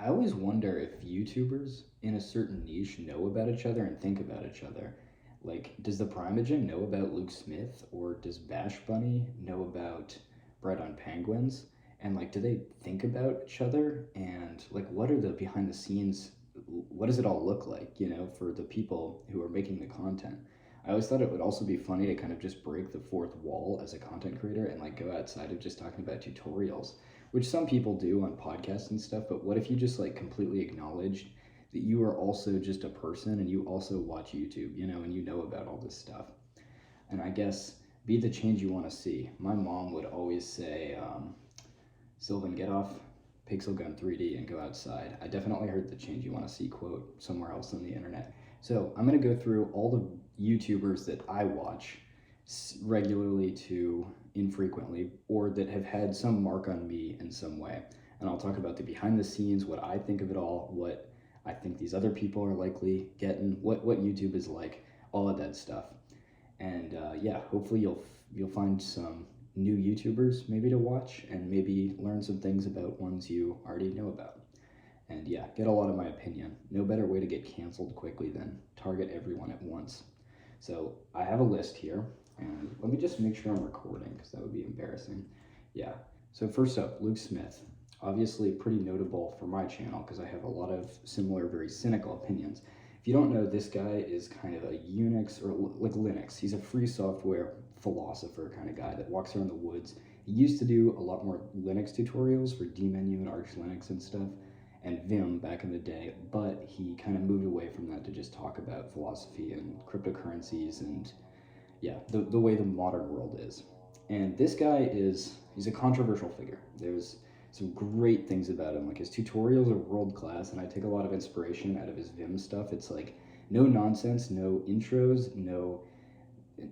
I always wonder if YouTubers in a certain niche know about each other and think about each other. Like, does ThePrimeagen know about Luke Smith, or does bashbunni know about BreadOnPenguins? And like, do they think about each other? And like, what are the behind the scenes? What does it all look like? For the people who are making the content. I always thought it would also be funny to kind of just break the fourth wall as a content creator and like go outside of just talking about tutorials, which some people do on podcasts and stuff. But what if you just like completely acknowledged that you are also just a person and you also watch YouTube, and you know about all this stuff? And I guess be the change you want to see. My mom would always say, Sylvan, get off Pixel Gun 3D and go outside. I definitely heard the change you want to see quote somewhere else on the internet. So I'm going to go through all the YouTubers that I watch regularly to infrequently, or that have had some mark on me in some way. And I'll talk about the behind the scenes, what I think of it all, what I think these other people are likely getting, what YouTube is like, all of that stuff. And yeah, hopefully you'll find some new YouTubers maybe to watch, and maybe learn some things about ones you already know about. And yeah, get a lot of my opinion. No better way to get canceled quickly than target everyone at once. So I have a list here, and let me just make sure I'm recording, because that would be embarrassing. Yeah, so first up, Luke Smith. Obviously pretty notable for my channel because I have a lot of similar, very cynical opinions. If you don't know, this guy is kind of a Unix, or like Linux. He's a free software philosopher kind of guy that walks around the woods. He used to do a lot more Linux tutorials for dmenu and Arch Linux and stuff, and Vim back in the day, but he kind of moved away from that to just talk about philosophy and cryptocurrencies and yeah, the way the modern world is. And this guy he's a controversial figure. There's some great things about him. Like, his tutorials are world class, and I take a lot of inspiration out of his Vim stuff. It's like no nonsense, no intros, no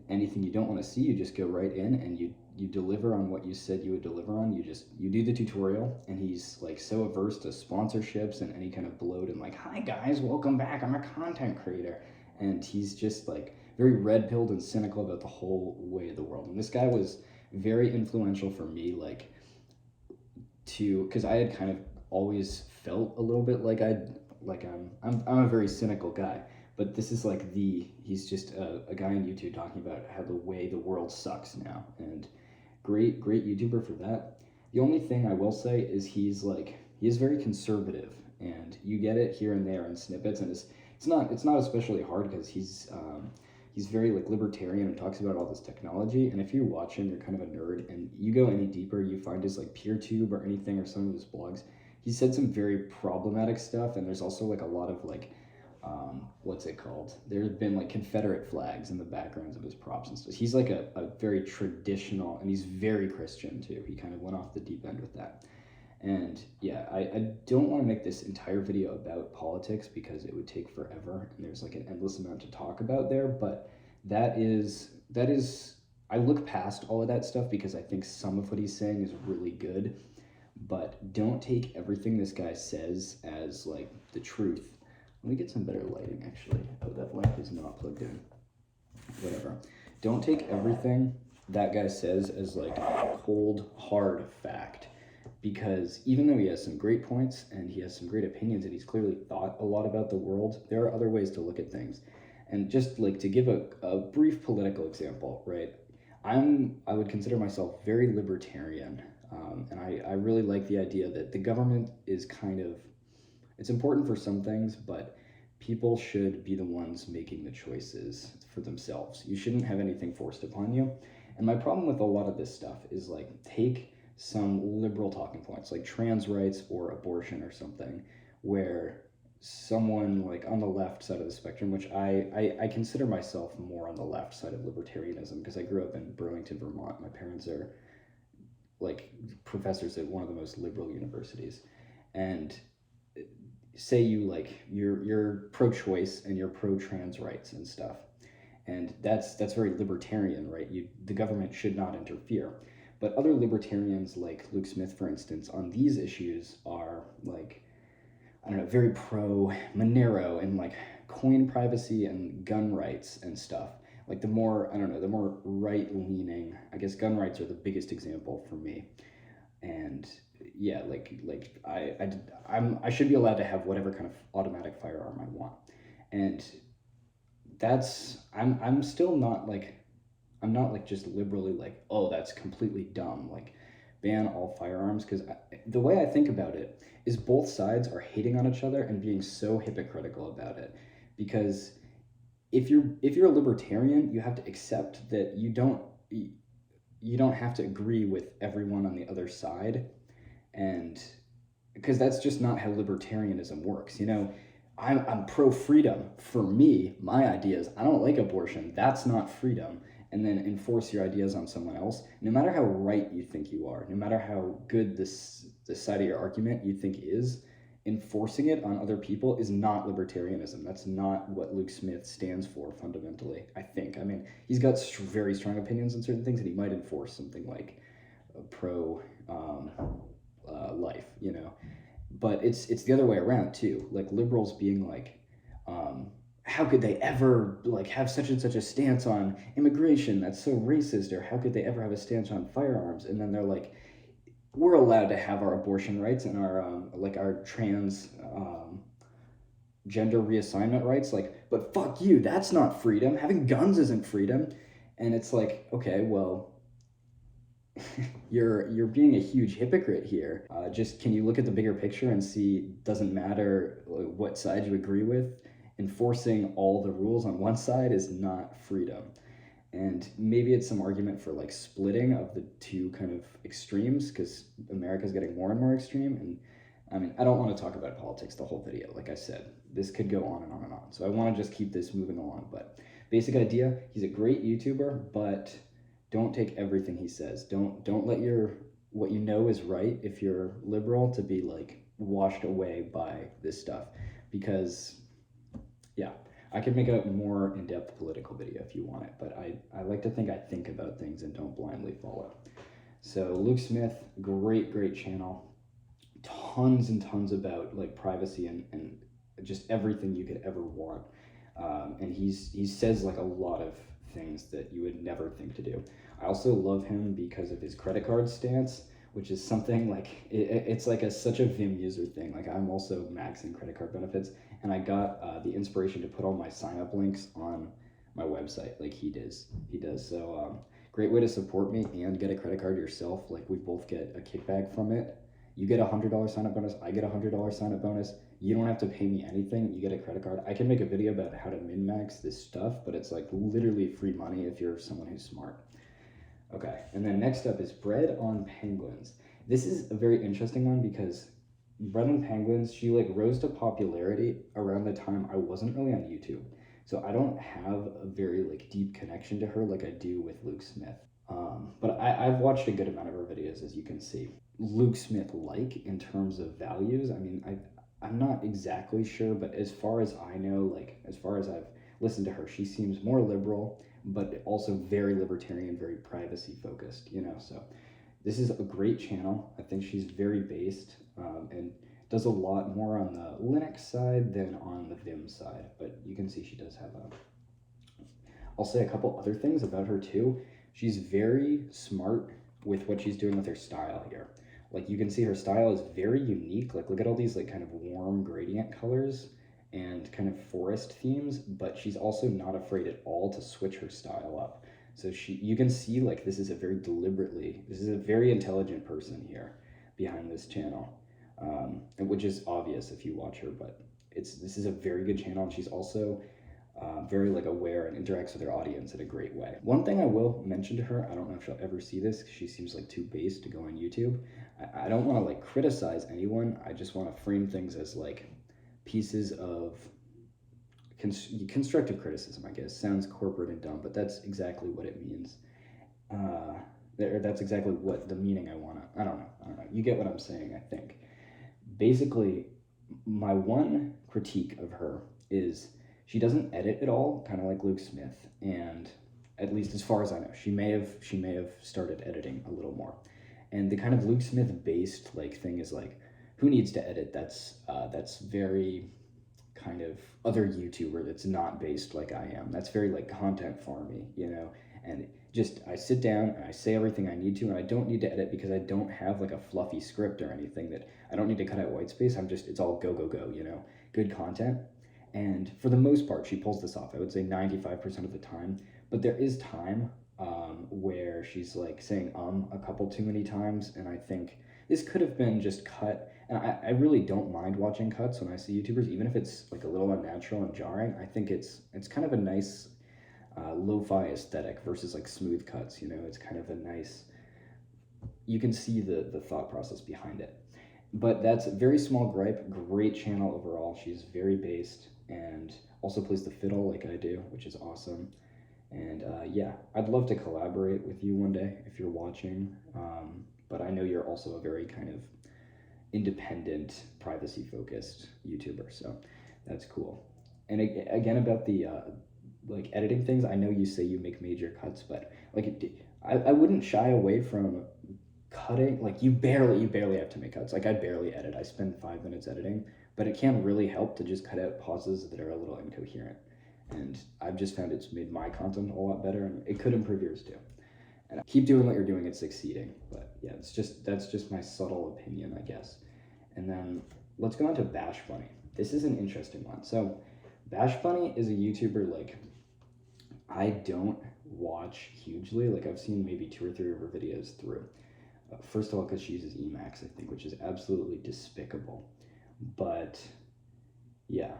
anything you don't want to see. You just go right in and you deliver on what you said you would deliver on. You do the tutorial, and he's like so averse to sponsorships and any kind of bloat and like, hi guys, welcome back, I'm a content creator. And he's just like very red pilled and cynical about the whole way of the world. And this guy was very influential for me, like, because I had kind of always felt a little bit like I'm a very cynical guy, but this is like he's just a guy on YouTube talking about how the way the world sucks now, and great YouTuber for that. The only thing I will say is he is very conservative, and you get it here and there in snippets, and it's not especially hard because he's very like libertarian and talks about all this technology. And if you watch him, you're kind of a nerd, and you go any deeper, you find his like PeerTube or anything, or some of his blogs. He said some very problematic stuff, and there's also like a lot of like what's it called? There have been like Confederate flags in the backgrounds of his props and stuff. He's like a very traditional, and he's very Christian too. He kind of went off the deep end with that. And yeah, I don't want to make this entire video about politics because it would take forever, and there's like an endless amount to talk about there. But that is I look past all of that stuff because I think some of what he's saying is really good. But don't take everything this guy says as like the truth. Let me get some better lighting, actually. Oh, that lamp is not plugged in. Whatever. Don't take everything that guy says as like cold, hard fact. Because even though he has some great points and he has some great opinions and he's clearly thought a lot about the world, there are other ways to look at things. And just like to give a brief political example, right? I would consider myself very libertarian, and I really like the idea that the government is it's important for some things, but people should be the ones making the choices for themselves. You shouldn't have anything forced upon you. And my problem with a lot of this stuff is like, take some liberal talking points like trans rights or abortion or something, where someone like on the left side of the spectrum, which I consider myself more on the left side of libertarianism because I grew up in Burlington, Vermont. My parents are like professors at one of the most liberal universities. And say you're pro-choice and you're pro-trans rights and stuff, and that's very libertarian, right? The government should not interfere. But other libertarians like Luke Smith, for instance, on these issues are like, I don't know, very pro Monero and like coin privacy and gun rights and stuff. Like the more right-leaning, I guess gun rights are the biggest example for me. And yeah, I should be allowed to have whatever kind of automatic firearm I want. And I'm still not like, I'm not like just liberally like, oh, that's completely dumb, like ban all firearms, because the way I think about it is both sides are hating on each other and being so hypocritical about it. Because if you're a libertarian, you have to accept that you don't have to agree with everyone on the other side, and because that's just not how libertarianism works. I'm pro freedom. For me, my ideas, I don't like abortion. That's not freedom. And then enforce your ideas on someone else, no matter how right you think you are, no matter how good this side of your argument you think is, enforcing it on other people is not libertarianism. That's not what Luke Smith stands for fundamentally, I think. I mean, he's got very strong opinions on certain things, and he might enforce something like pro life, but it's the other way around too. Like liberals being like, how could they ever like have such and such a stance on immigration? That's so racist. Or how could they ever have a stance on firearms? And then they're like, we're allowed to have our abortion rights and our trans gender reassignment rights. Like, but fuck you, that's not freedom. Having guns isn't freedom. And it's like, okay, well, you're being a huge hypocrite here. Just can you look at the bigger picture and see, doesn't matter what side you agree with, enforcing all the rules on one side is not freedom. And maybe it's some argument for like splitting of the two kind of extremes, because America's getting more and more extreme. And I mean, I don't want to talk about politics the whole video. Like I said, this could go on and on and on. So I want to just keep this moving along. But basic idea, he's a great YouTuber, but don't take everything he says. Don't let your what you know is right, if you're liberal, to be like washed away by this stuff. Because yeah, I could make a more in-depth political video if you want it, but I like to think I think about things and don't blindly follow. So Luke Smith, great channel. Tons and tons about like privacy and just everything you could ever want. And he says like a lot of things that you would never think to do. I also love him because of his credit card stance, which is something like it's like such a Vim user thing. Like I'm also maxing credit card benefits, and I got the inspiration to put all my sign up links on my website like he does. So great way to support me and get a credit card yourself. Like we both get a kickback from it. You get $100 sign up bonus. I get $100 sign up bonus. You don't have to pay me anything. You get a credit card. I can make a video about how to min max this stuff, but it's like literally free money if you're someone who's smart. Okay, and then next up is BreadOnPenguins. This is a very interesting one because BreadOnPenguins, she like rose to popularity around the time I wasn't really on YouTube. So I don't have a very like deep connection to her like I do with Luke Smith. But I've watched a good amount of her videos, as you can see. Luke Smith like in terms of values, I mean, I'm not exactly sure, but as far as I know, like as far as I've listened to her, she seems more liberal, but also very libertarian, very privacy focused, so this is a great channel. I think she's very based and does a lot more on the Linux side than on the Vim side, but you can see she does have I'll say a couple other things about her too. She's very smart with what she's doing with her style here. Like you can see her style is very unique. Like look at all these like kind of warm gradient colors and kind of forest themes, but she's also not afraid at all to switch her style up. So you can see like this is a very intelligent person here behind this channel, which is obvious if you watch her, but this is a very good channel, and she's also very like aware and interacts with her audience in a great way. One thing I will mention to her, I don't know if she'll ever see this, she seems like too base to go on YouTube. I don't want to like criticize anyone. I just want to frame things as like pieces of constructive criticism, I guess. Sounds corporate and dumb, but that's exactly what it means. That's exactly what the meaning I don't know. You get what I'm saying, I think. Basically, my one critique of her is she doesn't edit at all, kind of like Luke Smith, and at least as far as I know, she may have started editing a little more. And the kind of Luke Smith based like thing is like, who needs to edit? That's very kind of other YouTuber that's not based like I am. That's very like content farmy, and just I sit down and I say everything I need to, and I don't need to edit because I don't have like a fluffy script or anything that I don't need to cut out white space. It's all go, go, go, you know, good content. And for the most part, she pulls this off. I would say 95% of the time. But there is time where she's like saying a couple too many times, and I think this could have been just cut. And I really don't mind watching cuts when I see YouTubers, even if it's like a little unnatural and jarring. I think it's kind of a nice lo-fi aesthetic versus like smooth cuts. You know, it's kind of a nice. You can see the thought process behind it. But that's a very small gripe. Great channel overall. She's very based and also plays the fiddle like I do, which is awesome. And yeah, I'd love to collaborate with you one day if you're watching. But I know you're also a very kind of independent, privacy-focused YouTuber, so that's cool. And again, about the like editing things, I know you say you make major cuts, but like I wouldn't shy away from cutting. Like you barely have to make cuts. Like I barely edit. I spend 5 minutes editing, but it can really help to just cut out pauses that are a little incoherent. And I've just found it's made my content a lot better, and it could improve yours too. And keep doing what you're doing, it's succeeding. But yeah, that's just my subtle opinion, I guess. And then let's go on to bashbunni. This is an interesting one. So bashbunni is a YouTuber like I don't watch hugely. Like I've seen maybe 2 or 3 of her videos through. First of all, because she uses Emacs, I think, which is absolutely despicable. But yeah,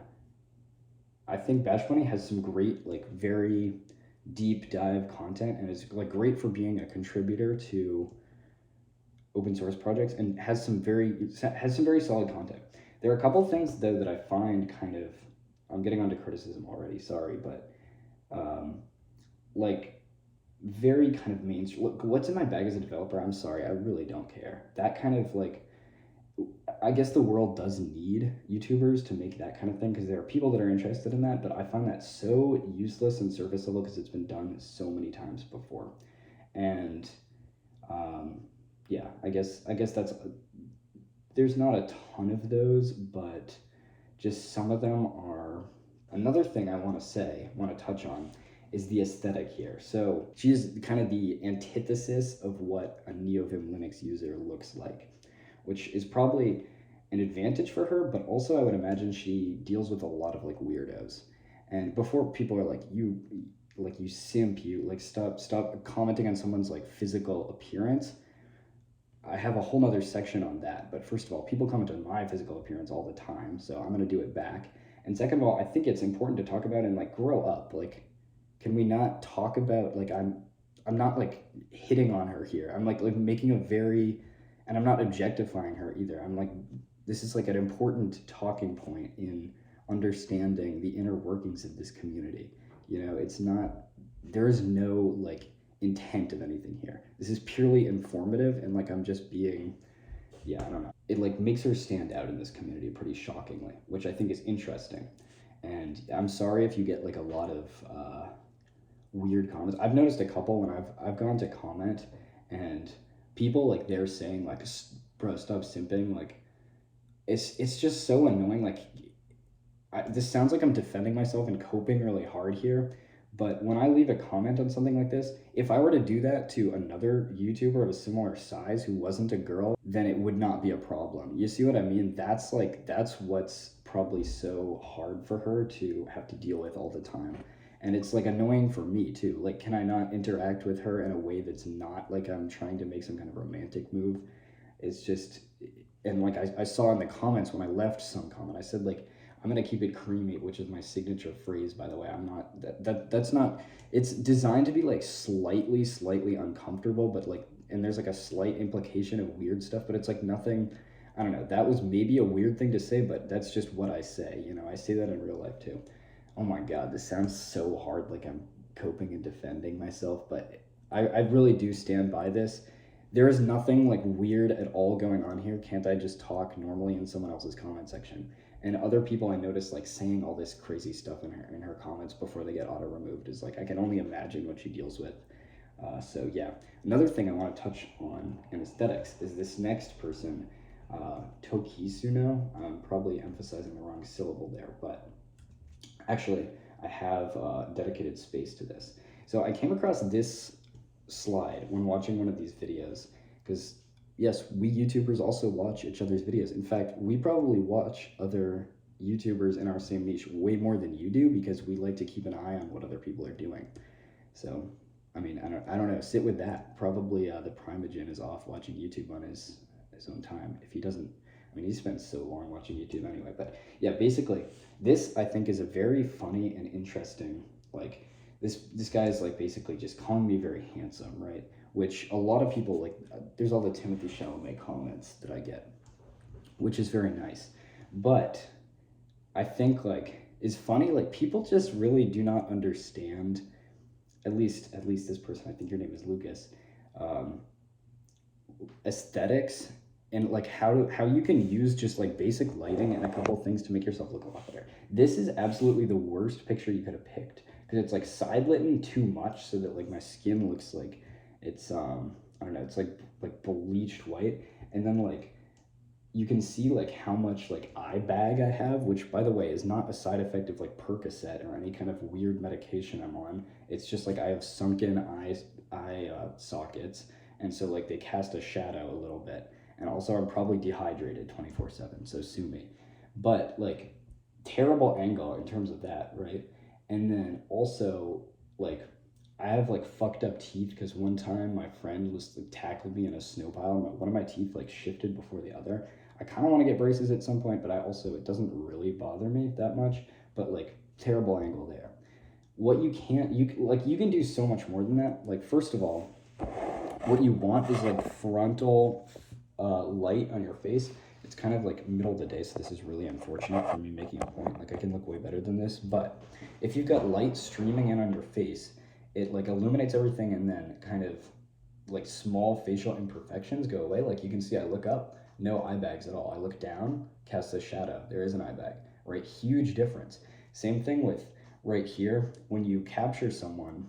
I think bashbunni has some great, like very deep dive content, and is like great for being a contributor to open source projects, and has some very solid content. There are a couple things though that I find kind of, I'm getting onto criticism already, sorry, but like very kind of mainstream. Look, what's in my bag as a developer? I'm sorry, I really don't care. That kind of like, I guess the world does need YouTubers to make that kind of thing because there are people that are interested in that, but I find that so useless and surface level because it's been done so many times before. And yeah, I guess that's, there's not a ton of those, but just some of them are. Another thing I want to touch on is the aesthetic here. So she's kind of the antithesis of what a NeoVim Linux user looks like, which is probably an advantage for her, but also I would imagine she deals with a lot of like weirdos. And before people are like, you simp, you like stop commenting on someone's like physical appearance. I have a whole nother section on that. But first of all, people comment on my physical appearance all the time, so I'm gonna do it back. And second of all, I think it's important to talk about and like grow up. Like, can we not talk about like I'm not like hitting on her here. I'm like making a very, and I'm not objectifying her either. I'm like, this is like an important talking point in understanding the inner workings of this community. You know, it's not, there is no like intent of anything here. This is purely informative, and like I'm just being, yeah, I don't know. It like makes her stand out in this community pretty shockingly, which I think is interesting. And I'm sorry if you get like a lot of weird comments. I've noticed a couple when I've gone to comment, and people like they're saying like, bro, stop simping. Like it's just so annoying. Like this sounds like I'm defending myself and coping really hard here, but when I leave a comment on something like this, if I were to do that to another YouTuber of a similar size who wasn't a girl, then it would not be a problem. You see what I mean? That's what's probably so hard for her to have to deal with all the time. And it's like annoying for me too. Like, can I not interact with her in a way that's not like I'm trying to make some kind of romantic move? It's just, and like I saw in the comments when I left some comment, I said like, I'm gonna keep it creamy, which is my signature phrase, by the way. I'm not, that's not, it's designed to be like slightly uncomfortable, but like, and there's like a slight implication of weird stuff, but it's like nothing, I don't know, that was maybe a weird thing to say, but that's just what I say, you know, I say that in real life too. Oh my God, this sounds so hard, like I'm coping and defending myself, but I really do stand by this. There is nothing like weird at all going on here. Can't I just talk normally in someone else's comment section? And other people I notice like saying all this crazy stuff in her comments before they get auto removed is like, I can only imagine what she deals with. So yeah, another thing I want to touch on in aesthetics is this next person, tokisuno. I'm probably emphasizing the wrong syllable there, but actually I have dedicated space to this. So I came across this slide when watching one of these videos, because yes, we YouTubers also watch each other's videos. In fact, we probably watch other YouTubers in our same niche way more than you do, because we like to keep an eye on what other people are doing. So, I mean, I don't know. Sit with that. Probably ThePrimeagen is off watching YouTube on his own time. If he doesn't, I mean, he spends so long watching YouTube anyway. But yeah, basically, this I think is a very funny and interesting, like, this guy is like basically just calling me very handsome, right? Which a lot of people like. There's all the Timothy Chalamet comments that I get, which is very nice. But I think like is funny. Like people just really do not understand. At least this person. I think your name is Lucas. Um, Aesthetics and like how you can use just like basic lighting and a couple things to make yourself look a lot better. This is absolutely the worst picture you could have picked, because it's like side lit too much so that like my skin looks like it's I don't know, it's like bleached white, and then like you can see like how much like eye bag I have, which by the way is not a side effect of like Percocet or any kind of weird medication I'm on. It's just like I have sunken eye sockets, and so like they cast a shadow a little bit. And also I'm probably dehydrated 24/7, so sue me. But like terrible angle in terms of that, right? And then also like I have like fucked up teeth, because one time my friend was like tackled me in a snow pile and one of my teeth like shifted before the other. I kind of want to get braces at some point, but I also, it doesn't really bother me that much. But like terrible angle there. What you can't, you can do so much more than that. Like first of all, what you want is like frontal light on your face. It's kind of like middle of the day, so this is really unfortunate for me making a point. Like I can look way better than this, but if you've got light streaming in on your face, it like illuminates everything, and then kind of like small facial imperfections go away. Like you can see I look up, no eye bags at all. I look down, cast a shadow, there is an eye bag, right? Huge difference. Same thing with right here. When you capture someone,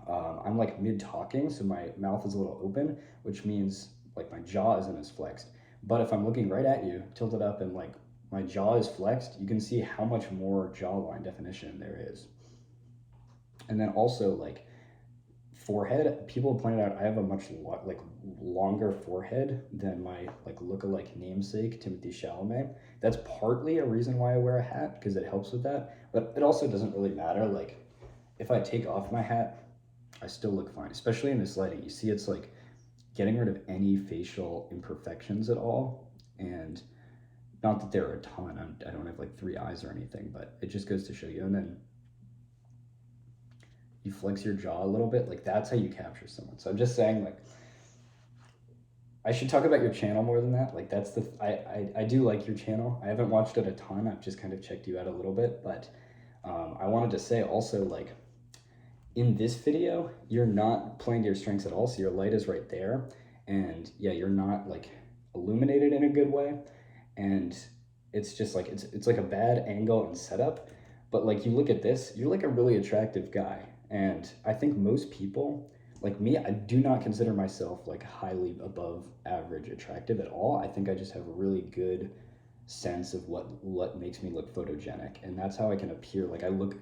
I'm like mid talking, so my mouth is a little open, which means like my jaw isn't as flexed. But if I'm looking right at you, tilted up, and like my jaw is flexed, you can see how much more jawline definition there is. And then also like forehead, people have pointed out I have a much like longer forehead than my like look-alike namesake Timothy Chalamet. That's partly a reason why I wear a hat, because it helps with that, but it also doesn't really matter. Like if I take off my hat, I still look fine, especially in this lighting. You see it's like getting rid of any facial imperfections at all. And not that there are a ton, I don't have like 3 eyes or anything, but it just goes to show you. And then you flex your jaw a little bit, like that's how you capture someone. So I'm just saying, like, I should talk about your channel more than that. Like that's the, I do like your channel. I haven't watched it a ton. I've just kind of checked you out a little bit, but I wanted to say also, like, in this video, you're not playing to your strengths at all. So your light is right there, and yeah, you're not like illuminated in a good way. And it's just like, it's like a bad angle and setup. But like you look at this, you're like a really attractive guy. And I think most people, like me, I do not consider myself like highly above average attractive at all. I think I just have a really good sense of what makes me look photogenic. And that's how I can appear. Like I look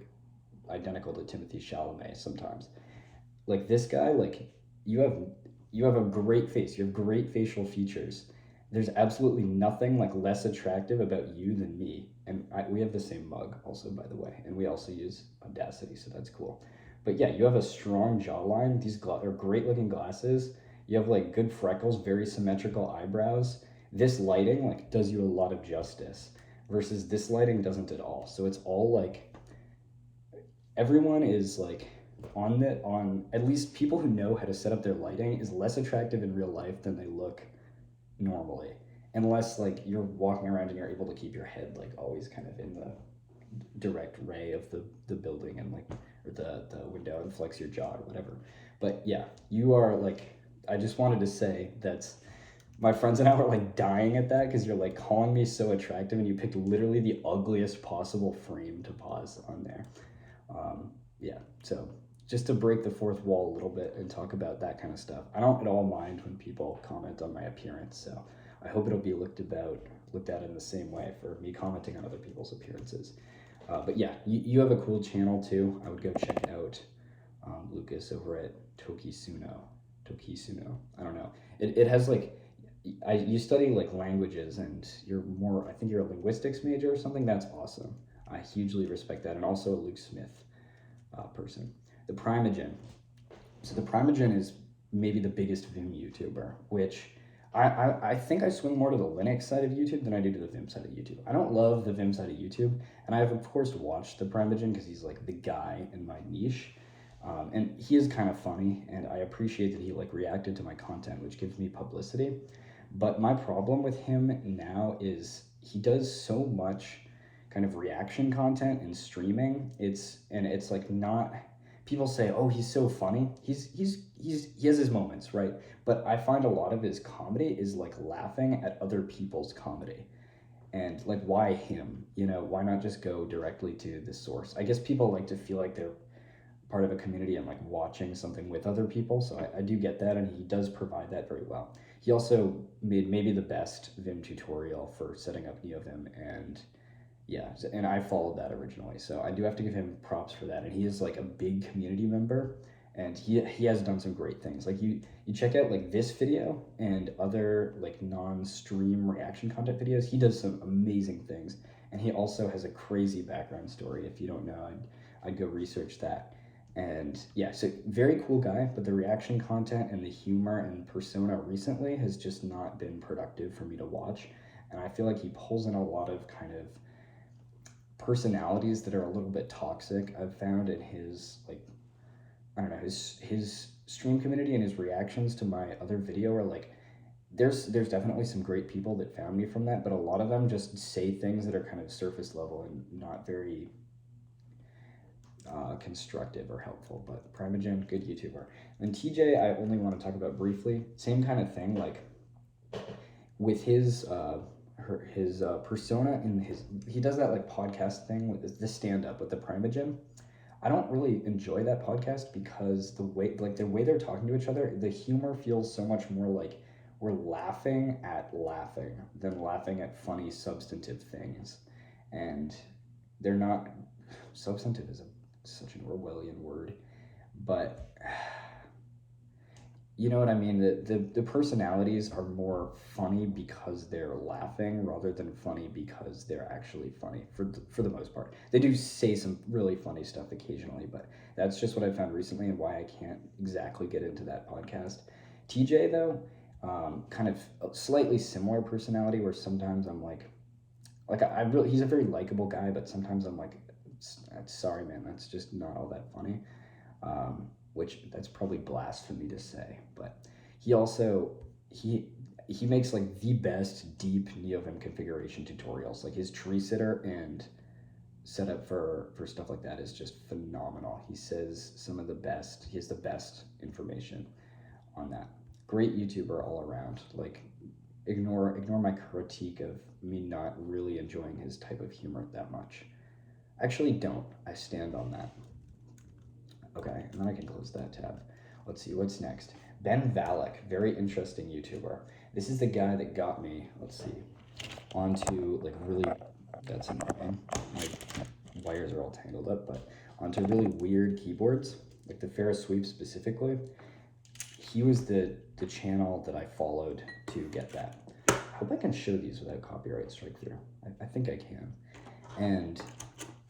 identical to Timothy Chalamet sometimes. Like this guy, like you have a great face. You have great facial features. There's absolutely nothing like less attractive about you than me. And we have the same mug also, by the way, and we also use Audacity, so that's cool. But yeah, you have a strong jawline. These are great looking glasses. You have like good freckles, very symmetrical eyebrows. This lighting like does you a lot of justice, versus this lighting doesn't at all. So it's all like, everyone is like on at least people who know how to set up their lighting is less attractive in real life than they look normally, unless like you're walking around and you're able to keep your head like always kind of in the direct ray of the building and like, or the window, and flex your jaw or whatever. But yeah, you are like, I just wanted to say that's, my friends and I were like dying at that, because you're like calling me so attractive, and you picked literally the ugliest possible frame to pause on there. Yeah, so just to break the fourth wall a little bit and talk about that kind of stuff. I don't at all mind when people comment on my appearance, so I hope it'll be looked at in the same way for me commenting on other people's appearances. But yeah, you have a cool channel too. I would go check out Lucas over at Tokisuno. I don't know. It has like, you study like languages and you're more, I think you're a linguistics major or something. That's awesome. I hugely respect that. And also a Luke Smith person. ThePrimeagen. So ThePrimeagen is maybe the biggest Vim YouTuber, which I think I swing more to the Linux side of YouTube than I do to the Vim side of YouTube. I don't love the Vim side of YouTube, and I've of course watched ThePrimeagen because he's like the guy in my niche. And he is kind of funny, and I appreciate that he like reacted to my content, which gives me publicity. But my problem with him now is he does so much kind of reaction content and streaming. It's like not, people say, oh, he's so funny. He has his moments, right? But I find a lot of his comedy is like laughing at other people's comedy. And like, why him? You know, why not just go directly to the source? I guess people like to feel like they're part of a community and like watching something with other people. So I do get that, and he does provide that very well. He also made maybe the best Vim tutorial for setting up NeoVim, and yeah, and I followed that originally. So I do have to give him props for that. And he is like a big community member, and he has done some great things. Like you check out like this video and other like non-stream reaction content videos. He does some amazing things, and he also has a crazy background story. If you don't know, I'd go research that. And yeah, so very cool guy, but the reaction content and the humor and persona recently has just not been productive for me to watch. And I feel like he pulls in a lot of kind of personalities that are a little bit toxic. I've found in his like, I don't know, his stream community and his reactions to my other video are like, there's definitely some great people that found me from that, but a lot of them just say things that are kind of surface level and not very constructive or helpful. But ThePrimeagen, good YouTuber. And TJ, I only want to talk about briefly. Same kind of thing, like with his persona in his, he does that like podcast thing with the stand up with ThePrimeagen. I don't really enjoy that podcast because the way they're talking to each other, the humor feels so much more like we're laughing at laughing than laughing at funny substantive things. And they're not, substantive is such an Orwellian word, but you know what I mean? The personalities are more funny because they're laughing rather than funny because they're actually funny for the most part. They do say some really funny stuff occasionally, but that's just what I found recently and why I can't exactly get into that podcast. TJ though, kind of a slightly similar personality where sometimes I'm like I really, he's a very likable guy, but sometimes I'm like, sorry man, that's just not all that funny. Which that's probably blasphemy to say, but he also, he makes like the best deep NeoVim configuration tutorials. Like his tree sitter and setup for stuff like that is just phenomenal. He says some of the best, he has the best information on that. Great YouTuber all around. Like ignore my critique of me not really enjoying his type of humor that much. Actually don't, I stand on that. Okay, and then I can close that tab. Let's see, what's next? BenVallack, very interesting YouTuber. This is the guy that got me, let's see, onto like really, that's annoying. My wires are all tangled up, but onto really weird keyboards, like the Ferris Sweep specifically. He was the channel that I followed to get that. I hope I can show these without copyright strike through. I think I can. And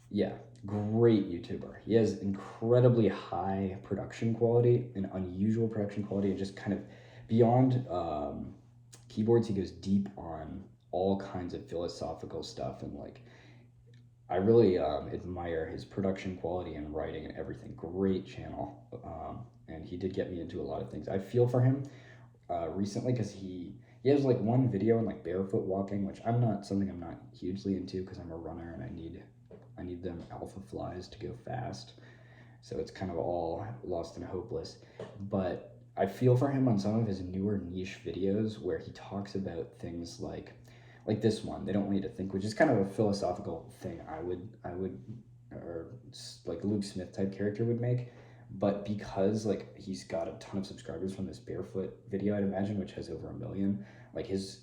yeah, great YouTuber. He has incredibly high production quality and unusual production quality, and just kind of beyond keyboards, he goes deep on all kinds of philosophical stuff, and like I really admire his production quality and writing and everything. Great channel, and he did get me into a lot of things. I feel for him recently because he has like one video on like barefoot walking, which I'm not hugely into because I'm a runner and I need them alpha flies to go fast, so it's kind of all lost and hopeless. But I feel for him on some of his newer niche videos where he talks about things like this one, They Don't Want You to Think, which is kind of a philosophical thing I would or like Luke Smith type character would make. But because like he's got a ton of subscribers from this barefoot video, I'd imagine, which has over 1 million, like his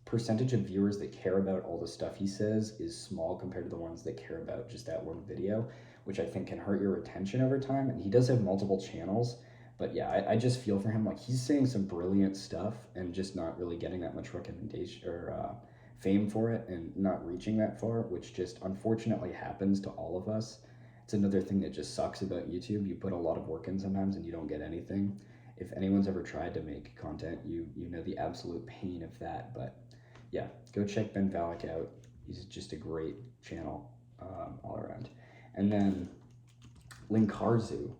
percentage of viewers that care about all the stuff he says is small compared to the ones that care about just that one video, which I think can hurt your retention over time. And he does have multiple channels, but yeah, I just feel for him. Like, he's saying some brilliant stuff and just not really getting that much recommendation or fame for it, and not reaching that far, which just unfortunately happens to all of us. It's another thing that just sucks about YouTube. You put a lot of work in sometimes and you don't get anything. If anyone's ever tried to make content, you know the absolute pain of that. But yeah, go check BenVallack out. He's just a great channel all around. And then Linkarzu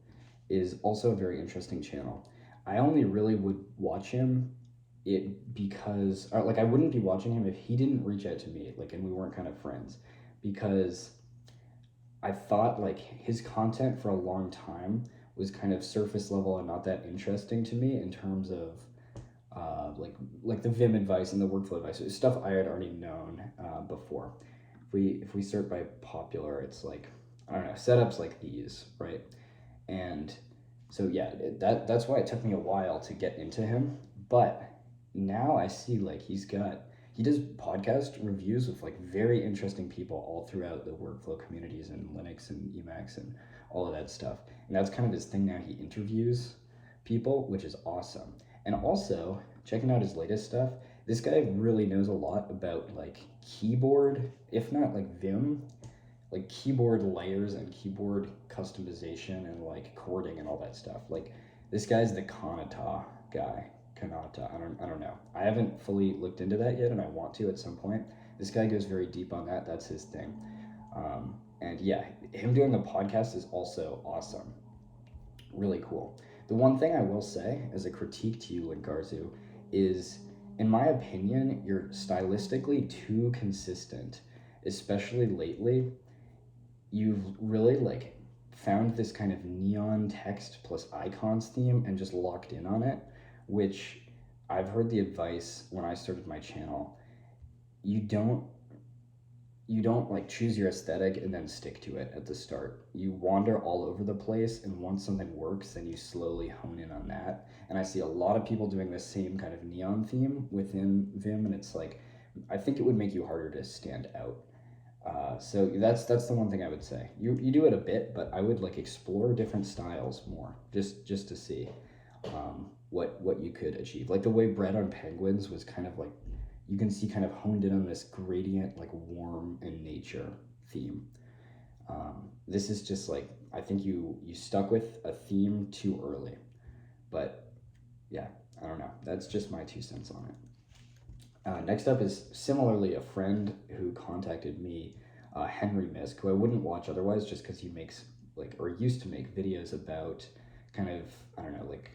is also a very interesting channel. I only really would watch him because, or like, I wouldn't be watching him if he didn't reach out to me, like, and we weren't kind of friends, because I thought like his content for a long time was kind of surface level and not that interesting to me in terms of like the Vim advice and the workflow advice. It was stuff I had already known before. If we sort by popular, it's like, I don't know, setups like these, right? And so yeah, that's why it took me a while to get into him. But now I see like he does podcast reviews with like very interesting people all throughout the workflow communities and Linux and Emacs and all of that stuff. And that's kind of his thing now. He interviews people, which is awesome. And also, checking out his latest stuff, this guy really knows a lot about like keyboard, if not like Vim, like keyboard layers and keyboard customization and like chording and all that stuff. Like, this guy's the Kanata guy. Kanata, I don't know. I haven't fully looked into that yet, and I want to at some point. This guy goes very deep on that. That's his thing. And yeah, him doing the podcast is also awesome. Really cool. The one thing I will say as a critique to you, Linkarzu, is, in my opinion, you're stylistically too consistent, especially lately. You've really like found this kind of neon text plus icons theme and just locked in on it, which I've heard the advice when I started my channel. You don't like choose your aesthetic and then stick to it at the start. You wander all over the place, and once something works, then you slowly hone in on that. And I see a lot of people doing the same kind of neon theme within Vim, and it's like, I think it would make you harder to stand out. So that's the one thing I would say. You do it a bit, but I would like explore different styles more, just to see what you could achieve. Like the way BreadOnPenguins was kind of like, you can see kind of honed in on this gradient, like warm and nature theme. This is just like, I think you stuck with a theme too early. But yeah, I don't know. That's just my 2 cents on it. Next up is similarly a friend who contacted me, HenryMisc, who I wouldn't watch otherwise, just because he makes like, or used to make videos about kind of, I don't know, like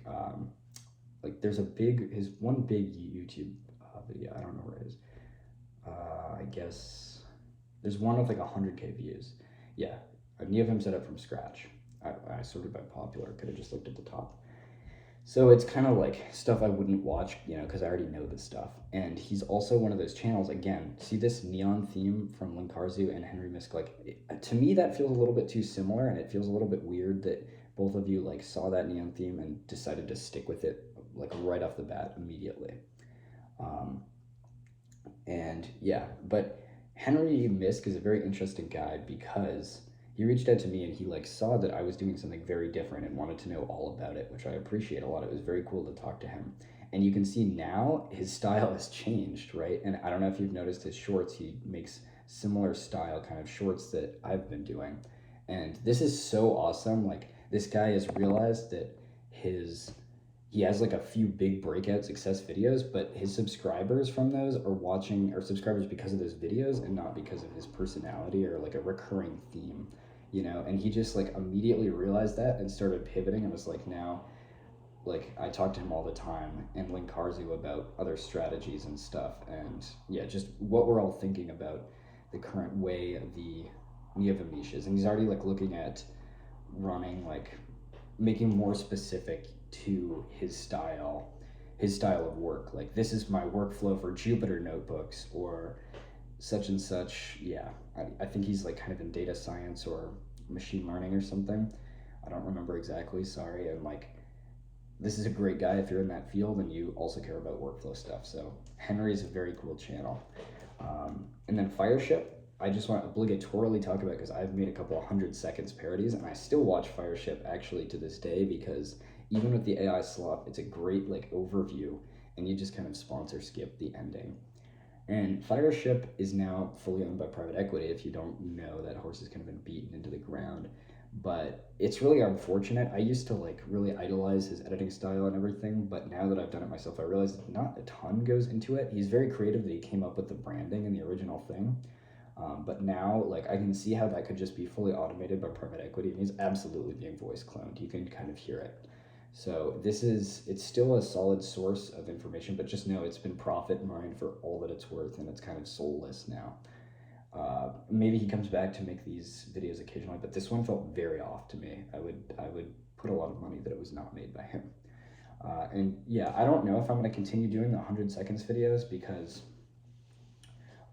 there's his one big YouTube video, I don't know where it is. I guess there's one with like 100K views. Yeah, any of him set up from scratch. I sorted by popular, could have just looked at the top. So it's kind of like stuff I wouldn't watch, because I already know this stuff. And he's also one of those channels, again, see this neon theme from Linkarzu and HenryMisc, like, to me that feels a little bit too similar, and it feels a little bit weird that both of you like saw that neon theme and decided to stick with it like right off the bat immediately. And yeah, but HenryMisc is a very interesting guy because he reached out to me and he like saw that I was doing something very different and wanted to know all about it, which I appreciate a lot. It was very cool to talk to him. And you can see now his style has changed, right? And I don't know if you've noticed his shorts, he makes similar style kind of shorts that I've been doing. And this is so awesome. Like, this guy has realized that he has like a few big breakout success videos, but his subscribers from those are subscribers because of those videos and not because of his personality or like a recurring theme, and he just like immediately realized that and started pivoting and was like, now, like, I talk to him all the time and Linkarzu about other strategies and stuff, and yeah, just what we're all thinking about the current way of the niche is. And he's already like looking at running, like making more specific to his style of work. Like, this is my workflow for Jupyter notebooks or such and such. Yeah, I think he's like kind of in data science or machine learning or something. I don't remember exactly, sorry. And like, this is a great guy if you're in that field and you also care about workflow stuff. So Henry is a very cool channel. And then Fireship, I just want to obligatorily talk about, because I've made a couple 100 seconds parodies, and I still watch Fireship actually to this day, because even with the AI slop, it's a great like overview, and you just kind of sponsor skip the ending. And Fireship is now fully owned by private equity. If you don't know, that horse has kind of been beaten into the ground. But it's really unfortunate. I used to like really idolize his editing style and everything, but now that I've done it myself, I realize not a ton goes into it. He's very creative that he came up with the branding and the original thing. But now, like, I can see how that could just be fully automated by private equity, and he's absolutely being voice cloned. You can kind of hear it. So it's still a solid source of information, but just know it's been profit mined for all that it's worth, and it's kind of soulless now. Maybe he comes back to make these videos occasionally, but this one felt very off to me. I would put a lot of money that it was not made by him. And yeah, I don't know if I'm going to continue doing the 100 seconds videos, because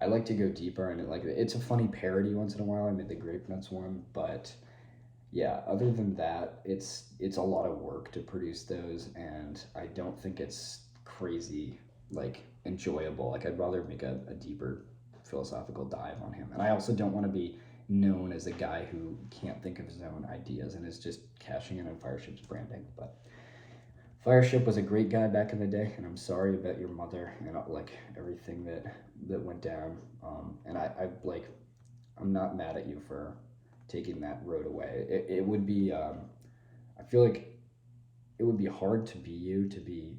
I like to go deeper, and it's a funny parody once in a while. I made the grape nuts one, but yeah, other than that, it's a lot of work to produce those, and I don't think it's crazy like enjoyable. Like, I'd rather make a deeper philosophical dive on him. And I also don't want to be known as a guy who can't think of his own ideas and is just cashing in on Fireship's branding. But Fireship was a great guy back in the day, and I'm sorry about your mother and like everything that went down. And I'm not mad at you for taking that road away. It would be I feel like it would be hard to be you,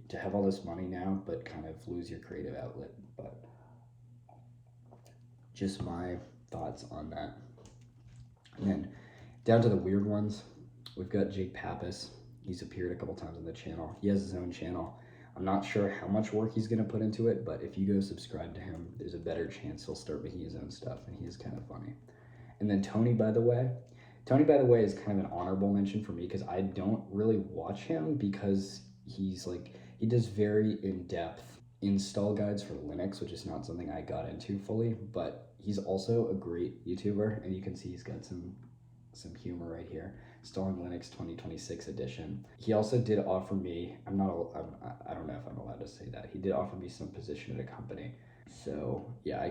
to have all this money now but kind of lose your creative outlet. But just my thoughts on that. And then down to the weird ones, we've got Jake Pappas. He's appeared a couple times on the channel. He has his own channel. I'm not sure how much work he's going to put into it, but if you go subscribe to him, there's a better chance he'll start making his own stuff, and he is kind of funny. And then Tony, by the way, is kind of an honorable mention for me, because I don't really watch him, because he does very in-depth install guides for Linux, which is not something I got into fully, but he's also a great YouTuber, and you can see he's got some humor right here. Installing Linux 2026 edition. He also did offer me, I don't know if I'm allowed to say that, he did offer me some position at a company. So yeah,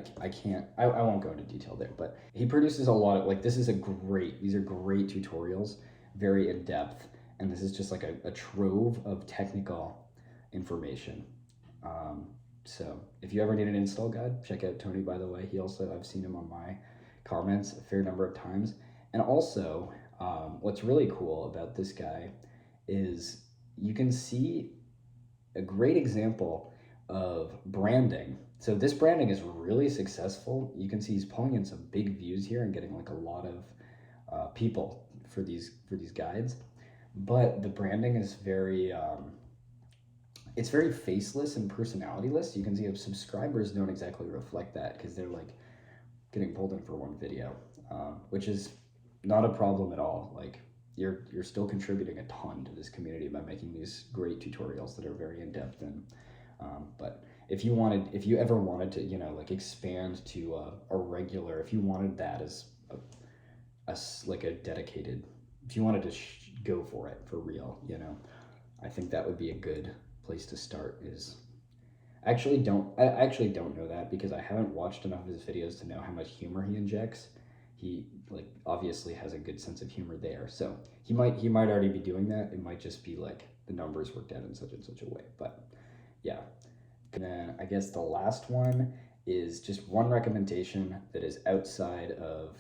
I won't go into detail there, but he produces a lot of, these are great tutorials, very in-depth, and this is just like a trove of technical information. So if you ever need an install guide, check out Tony, by the way. I've seen him on my comments a fair number of times. And also, what's really cool about this guy is you can see a great example of branding. So this branding is really successful. You can see he's pulling in some big views here and getting like a lot of people for these guides. But the branding is very it's very faceless and personalityless. You can see subscribers don't exactly reflect that, because they're like getting pulled in for one video, which is not a problem at all. Like, you're still contributing a ton to this community by making these great tutorials that are very in-depth. And but if you ever wanted to expand to a regular, if you wanted that as a dedicated, if you wanted to go for it for real, I think that would be a good place to start. I actually don't know that, because I haven't watched enough of his videos to know how much humor he injects. He obviously has a good sense of humor there, so he might already be doing that. It might just be like the numbers worked out in such and such a way. But yeah, and then I guess the last one is just one recommendation that is outside of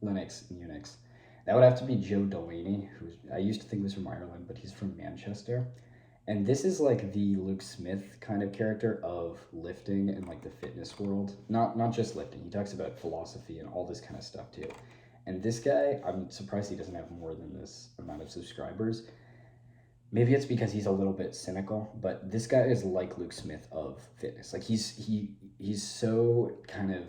Linux and Unix. That would have to be Joe Delaney, who I used to think was from Ireland, but he's from Manchester. And this is like the Luke Smith kind of character of lifting and like the fitness world. Not just lifting. He talks about philosophy and all this kind of stuff too. And this guy, I'm surprised he doesn't have more than this amount of subscribers. Maybe it's because he's a little bit cynical, but this guy is like Luke Smith of fitness. Like, he's so kind of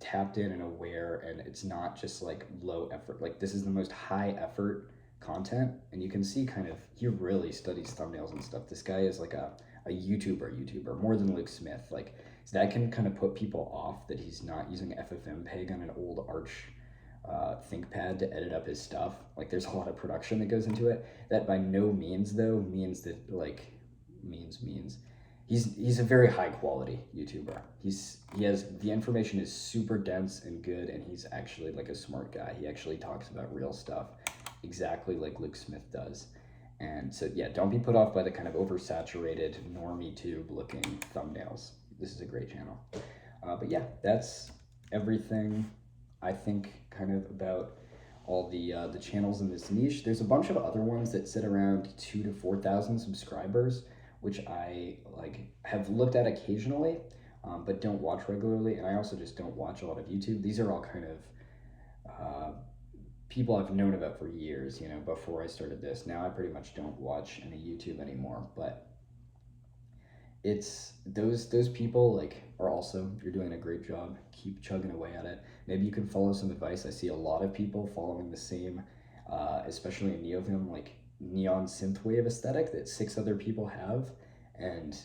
tapped in and aware, and it's not just like low effort. Like, this is the most high effort content, and you can see kind of he really studies thumbnails and stuff. This guy is like a YouTuber more than Luke Smith. Like, so that can kind of put people off that he's not using FFmpeg on an old Arch ThinkPad to edit up his stuff. Like, there's a lot of production that goes into it. That by no means though means that he's a very high quality YouTuber. He has the information is super dense and good, and he's actually like a smart guy. He actually talks about real stuff, exactly like Luke Smith does. And so yeah, don't be put off by the kind of oversaturated normie tube looking thumbnails. This is a great channel. But yeah, that's everything I think kind of about all the channels in this niche. There's a bunch of other ones that sit around 2,000 to 4,000 subscribers, which I like have looked at occasionally, but don't watch regularly. And I also just don't watch a lot of YouTube. These are all kind of people I've known about for years, you know, before I started this. Now I pretty much don't watch any YouTube anymore, but it's those people like are also, you're doing a great job. Keep chugging away at it. Maybe you can follow some advice. I see a lot of people following the same, especially in neovim, like neon synthwave aesthetic that 6 other people have, and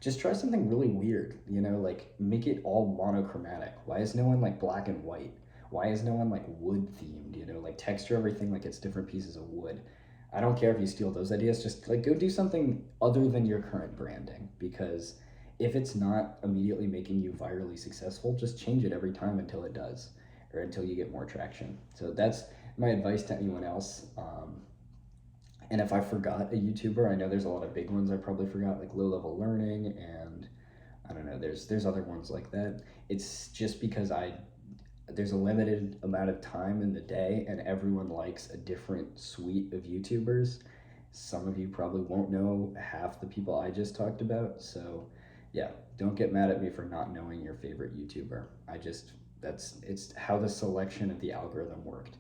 just try something really weird, you know, like make it all monochromatic. Why is no one like black and white? Why is no one like wood themed, you know, like texture everything like it's different pieces of wood? I don't care if you steal those ideas, just like go do something other than your current branding, because if it's not immediately making you virally successful, just change it every time until it does, or until you get more traction. So that's my advice to anyone else. And if I forgot a YouTuber, I know there's a lot of big ones I probably forgot, like Low Level Learning, and I don't know, there's other ones like that. It's just because there's a limited amount of time in the day, and everyone likes a different suite of YouTubers. Some of you probably won't know half the people I just talked about, so yeah, don't get mad at me for not knowing your favorite YouTuber. It's how the selection of the algorithm worked.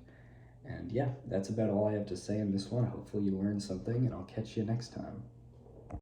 And yeah, that's about all I have to say in this one. Hopefully you learned something, and I'll catch you next time.